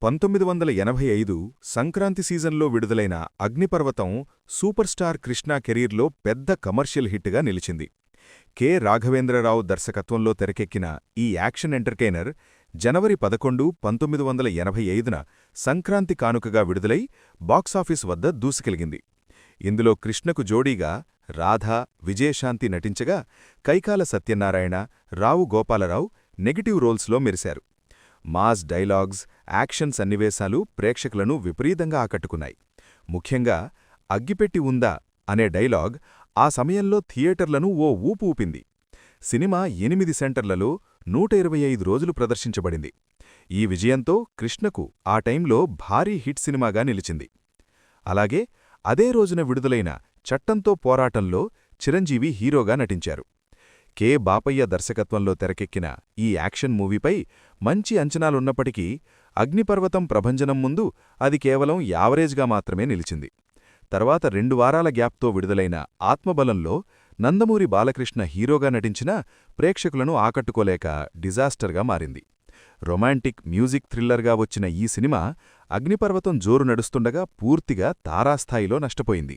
1985 సంక్రాంతి సీజన్లో విడుదలైన అగ్నిపర్వతం సూపర్ స్టార్ కృష్ణ కెరీర్లో పెద్ద కమర్షియల్ హిట్గా నిలిచింది. కె. రాఘవేంద్రరావు దర్శకత్వంలో తెరకెక్కిన ఈ యాక్షన్ ఎంటర్టైనర్ జనవరి 11, 1985న సంక్రాంతి కానుకగా విడుదలై బాక్సాఫీస్ వద్ద దూసుకెళ్గింది. ఇందులో కృష్ణకు జోడీగా రాధా, విజయశాంతి నటించగా కైకాల సత్యనారాయణ, రావు గోపాలరావు నెగటివ్ రోల్స్లో మెరిశారు. మాస్ డైలాగ్స్, యాక్షన్ సన్నివేశాలు ప్రేక్షకులను విపరీతంగా ఆకట్టుకున్నాయి. ముఖ్యంగా అగ్గిపెట్టి ఉందా అనే డైలాగ్ ఆ సమయంలో థియేటర్లను ఓ ఊపు ఊపింది. సినిమా 8 సెంటర్లలో 125 రోజులు ప్రదర్శించబడింది. ఈ విజయంతో కృష్ణకు ఆ టైంలో భారీ హిట్ సినిమాగా నిలిచింది. అలాగే అదే రోజున విడుదలైన చట్టంతో పోరాటంలో చిరంజీవి హీరోగా నటించారు. కె. బాపయ్య దర్శకత్వంలో తెరకెక్కిన ఈ యాక్షన్ మూవీపై మంచి అంచనాలున్నప్పటికీ అగ్నిపర్వతం ప్రభంజనం ముందు అది కేవలం యావరేజ్గా మాత్రమే నిలిచింది. తర్వాత 2 వారాల గ్యాప్తో విడుదలైన ఆత్మబలంలో నందమూరి బాలకృష్ణ హీరోగా నటించినా ప్రేక్షకులను ఆకట్టుకోలేక డిజాస్టర్గా మారింది. రొమాంటిక్ మ్యూజిక్ థ్రిల్లర్గా వచ్చిన ఈ సినిమా అగ్నిపర్వతం జోరు నడుస్తుండగా పూర్తిగా తారాస్థాయిలో నష్టపోయింది.